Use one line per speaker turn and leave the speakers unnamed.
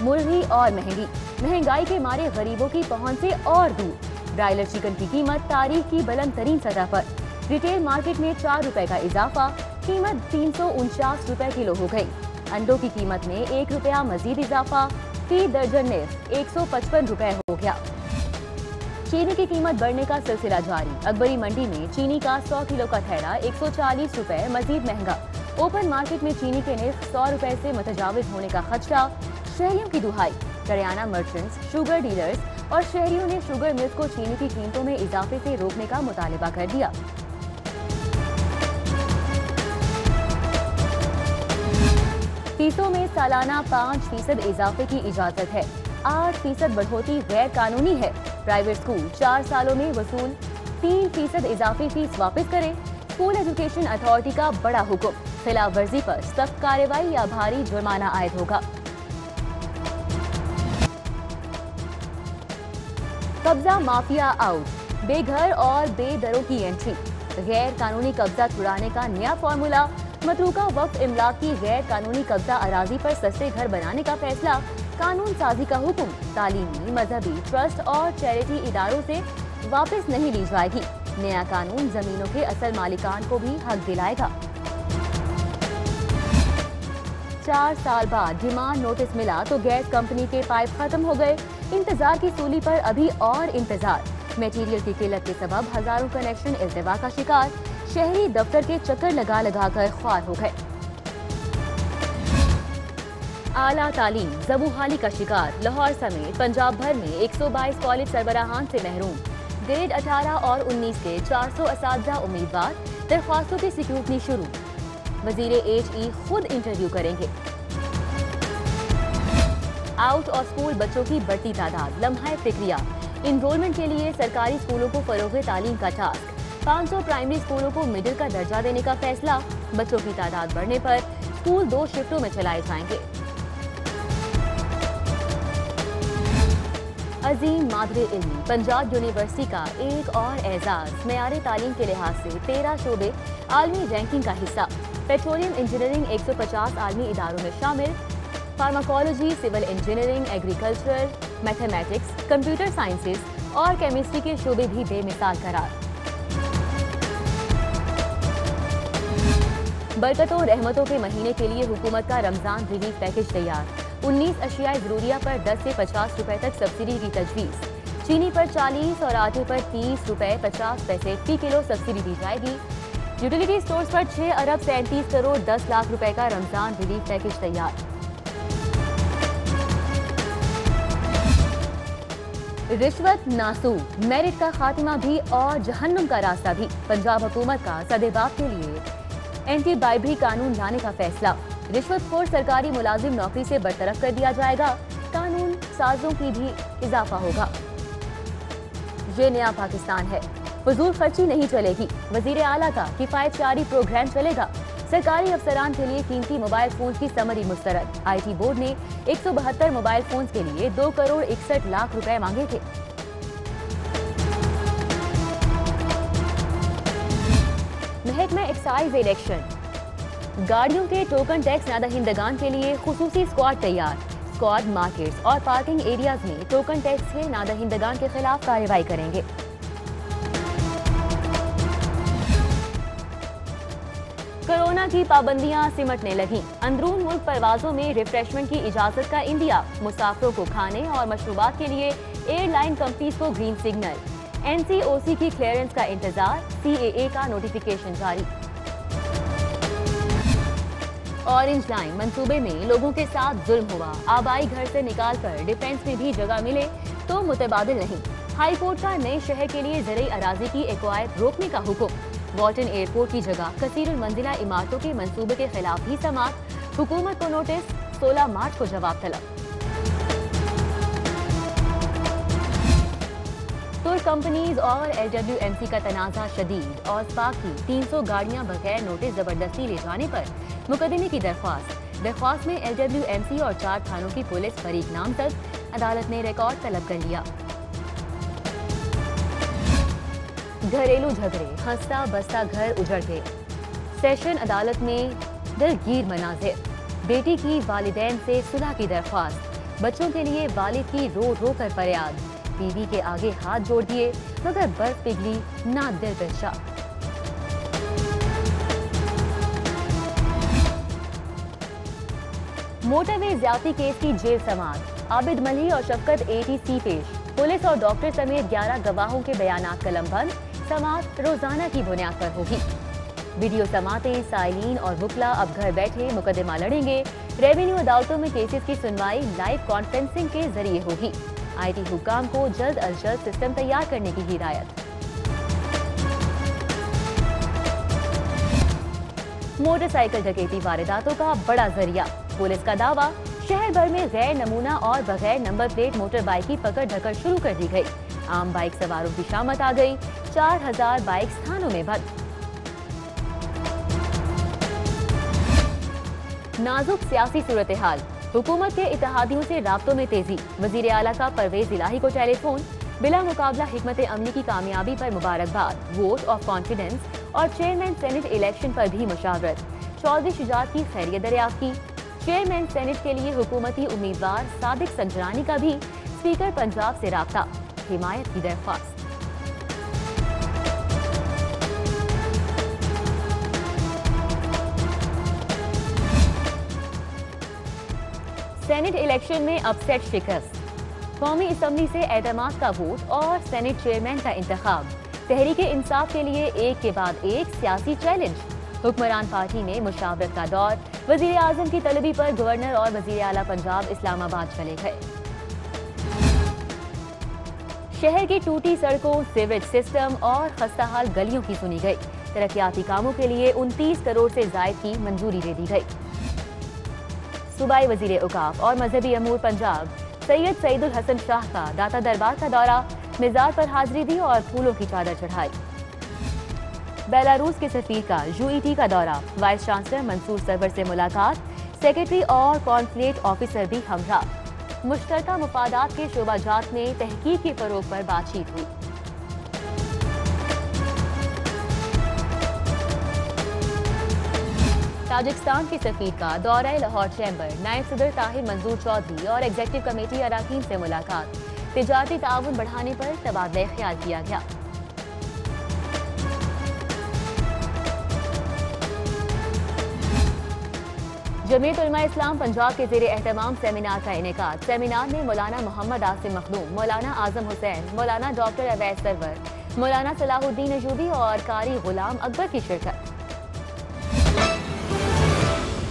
मुर्गी और महंगाई के मारे गरीबों की पहुंच से और दूर। ब्रायलर चिकन की कीमत तारीख की बुलंद तरीन सतह पर। रिटेल मार्केट में 4 रुपए का इजाफा, कीमत 349 रुपए किलो हो गई। अंडों की कीमत में 1 रुपया मजीद इजाफा, फी दर्जन निर्फ 155 रुपए हो गया। चीनी की कीमत बढ़ने का सिलसिला जारी। अकबरी मंडी में चीनी का 100 किलो का थैला 140 रुपए मजीद महंगा। ओपन मार्केट में चीनी के निर्फ 100 रुपए से मुतजाविज होने का खदशा। शहरियों की दुहाई। करियाना मर्चेंट्स, शुगर डीलर्स और शहरियों ने शुगर मिल्स को चीनी की कीमतों में इजाफे से रोकने का मुतालिबा कर दिया। फीसों में सालाना 5% इजाफे की इजाजत है। 8% बढ़ोतरी गैर कानूनी है। प्राइवेट स्कूल 4 सालों में वसूल 3% इजाफी फीस वापस करें। स्कूल एजुकेशन अथॉरिटी का बड़ा हुक्म। खिलाफ वर्जी पर सख्त कार्रवाई या भारी जुर्माना आयद होगा। कब्जा माफिया आउट। बेघर और बेदरों की एंट्री। गैर कानूनी कब्जा छुड़ाने का नया फॉर्मूला। मतरूका वक्फ इमलाक की गैर कानूनी कब्जा अराजी पर सस्ते घर बनाने का फैसला। कानून साजी का हुक्म। तालीमी, मजहबी, ट्रस्ट और चैरिटी इदारों से वापस नहीं ली जाएगी। नया कानून जमीनों के असल मालिकान को भी हक दिलाएगा। 4 साल बाद डिमांड नोटिस मिला तो गैस कंपनी के पाइप खत्म हो गए। इंतजार की सूली पर अभी और इंतजार। मटेरियल की किल्लत के सबब हजारों कनेक्शन इल्तिवा का शिकार। शहरी दफ्तर के चक्कर लगा लगा कर ख्वार हो गए। आला तालीम ज़बूहाली का शिकार। लाहौर समेत पंजाब भर में 122 कॉलेज सरबराहान से महरूम। ग्रेड 18 और 19 के 400 असातिज़ा उम्मीदवार। दरख्वास्तों की स्क्रूटनी शुरू। वज़ीर HE खुद इंटरव्यू करेंगे। आउट ऑफ स्कूल बच्चों की बढ़ती तादाद। लम्हा फिक्रिया। इनरोलमेंट के लिए सरकारी स्कूलों को फरोग़ तालीम का टास्क। 500 प्राइमरी स्कूलों को मिडिल का दर्जा देने का फैसला। बच्चों की तादाद बढ़ने पर स्कूल 2 शिफ्टों में चलाए जाएंगे। अजीम मादरे इल्मी पंजाब यूनिवर्सिटी का एक और एजाज। मेयारे तालीम के लिहाज से 13 शोबे आलमी रैंकिंग का हिस्सा। पेट्रोलियम इंजीनियरिंग 150 आलमी इदारों में शामिल। Pharmacology, civil engineering, agriculture, mathematics, computer sciences और केमिस्ट्री के शोबे भी बेमिसाल करार। बरकतों रहमतों के महीने के लिए हुकूमत का रमजान रिलीफ पैकेज तैयार। 19 अशियाए ज़रूरिया पर 10 से 50 रुपए तक सब्सिडी की तजवीज़। चीनी पर 40 और आटे पर 30 रुपए 50 पैसे फी किलो सब्सिडी दी जाएगी। यूटिलिटी स्टोर्स पर 6 अरब 37 करोड़ 10 लाख रुपए का रमजान रिलीफ पैकेज तैयार। रिश्वत नासूक, मेरिट का खात्मा भी और जहन्नुम का रास्ता भी। पंजाब हुकूमत का सदेबाप के लिए एंटी ब्राइबरी कानून लाने का फैसला। रिश्वतखोर सरकारी मुलाजिम नौकरी से बरतरफ कर दिया जाएगा। कानून साजों की भी इजाफा होगा। ये नया पाकिस्तान है। फजूल खर्ची नहीं चलेगी। वजीर आला का किफायत जारी प्रोग्राम चलेगा। सरकारी अफसरान के लिए कीमती मोबाइल फोन की समरी मुस्तरद। IT बोर्ड ने 172 मोबाइल फोन के लिए 2 करोड़ 61 लाख रुपए मांगे थे। महकमा एक्साइज इलेक्शन। गाड़ियों के टोकन टैक्स नादहिंदगान के लिए खुसूसी स्क्वाड तैयार। स्क्वाड मार्केट्स और पार्किंग एरियाज में टोकन टैक्स के नादहिंदगान के खिलाफ कार्रवाई करेंगे। कोरोना की पाबंदियां सिमटने लगी। अंदरून मुल्क परवाजों में रिफ्रेशमेंट की इजाजत का इंदिया। मुसाफिरों को खाने और मशरूबात के लिए एयरलाइन कंपनीज को ग्रीन सिग्नल। NCOC की क्लियरेंस का इंतजार। CAA का नोटिफिकेशन जारी। ऑरेंज लाइन मंसूबे में लोगों के साथ जुल्म हुआ। आबाई घर से निकालकर डिफेंस में भी जगह मिले तो मुतबादिल नहीं। हाई कोर्ट का नए शहर के लिए ज़रई अराजी की एक्वायर रोकने का हुक्म। वॉल्टन एयरपोर्ट की जगह कसीरुल मंजिला इमारतों के मंसूबे के खिलाफ भी समाअत। हुकूमत को नोटिस। 16 मार्च को जवाब तलब। तुर्क कंपनीज और LWMC का तनाज़ा शदीद। और स्पाक की 300 गाड़ियां बगैर नोटिस जबरदस्ती ले जाने पर मुकदमे की दरख्वास्त में LWMC और 4 थानों की पुलिस फरीक नामजद। अदालत ने रिकॉर्ड तलब कर लिया। घरेलू झगड़े, हंसता बसता घर उजड़ गए। सेशन अदालत में दिलगीर मनाजिर। बेटी की वालिदैन से सुलह की दरख्वास्त। बच्चों के लिए वालिद की रो रो कर फरियाद, बीवी के आगे हाथ जोड़ दिए मगर बर्फ पिघली ना दिल पे शक। मोटरवे ज्यादती केस की जेल समाअत, आबिद मलिक और शफकत एटीसी पेश, पुलिस और डॉक्टर समेत 11 गवाहों के बयानात कलमबंद, समाअत रोजाना की बुनियाद पर होगी। वीडियो समातें, साइलिन और वुकला अब घर बैठे मुकदमा लड़ेंगे। रेवेन्यू अदालतों में केसेस की सुनवाई लाइव कॉन्फ्रेंसिंग के जरिए होगी। IT हुक्काम को जल्द अज जल्द सिस्टम तैयार करने की हिदायत। मोटरसाइकिल डकैती वारदातों का बड़ा जरिया, पुलिस का दावा, शहर भर में गैर नमूना और बगैर नंबर प्लेट मोटर बाइक की पकड़ धकड़ शुरू कर दी गई। आम बाइक सवारों की शामत आ गई, 4000 बाइक थानों में बंद। नाजुक सियासी सूरत हाल, हुकूमत के इत्तेहादियों से राब्तों में तेजी, वजीर आला का परवेज इलाही को टेलीफोन, बिला मुकाबला हिकमत अमली की कामयाबी पर मुबारकबाद, वोट ऑफ कॉन्फिडेंस और चेयरमैन सेनेट इलेक्शन पर भी मुशावरत, चौधरी शुजात की खैरियत दरियाफ्त की। चेयरमैन सेनेट के लिए हुकूमती उम्मीदवार सादिक संजरानी का भी स्पीकर पंजाब से राब्ता, हिमायत की दरख्वास्त। सेनेट इलेक्शन में अपसेट शिकस्त, कौमी असम्बली से एतमाद का वोट और सेनेट चेयरमैन का इंतखाब, तहरीक इंसाफ के लिए एक के बाद एक सियासी चैलेंज। हुक्मरान पार्टी में मुशावरत का दौर, वजीर आजम की तलबी पर गवर्नर और वजीर आला पंजाब इस्लामाबाद चले गए। शहर की टूटी सड़कों, सीवरेज सिस्टम और खस्ताहाल गलियों की सुनी गई। तरक्याती कामों के लिए 29 करोड़ से जायद की मंजूरी दे दी गई। सूबाई वजीर औकाफ और मजहबी अमूर पंजाब सैयद सईदुल हसन शाह का दाता दरबार का दौरा, मिजार पर हाजिरी दी और फूलों की चादर चढ़ाई। बेलारूस के सफीर का UET का दौरा, वाइस चांसलर मंसूर सरवर से मुलाकात, सेक्रेटरी और कॉन्सुलेट ऑफिसर भी हमरा। मुश्तरका मुफादात के शोबाजात में तहकीक के फरोग पर बातचीत हुई। ताजिकिस्तान के सफीर का दौरा लाहौर चैम्बर, नायब सदर ताहिर मंजूर चौधरी और एग्जीक्यूटिव कमेटी अरकान से मुलाकात, तिजारती ताउन बढ़ाने पर तबादला ख्याल किया गया। जमीयत उलमा इस्लाम पंजाब के ज़ेरे एहतमाम सेमिनार का इनेकाद। सेमिनार में मौलाना मोहम्मद आसिम मखदूम, मौलाना आजम हुसैन, मौलाना डॉक्टर अवैस सरवर, मौलाना सलाहुद्दीन अजूबी और कारी गुलाम अकबर की शिरकत।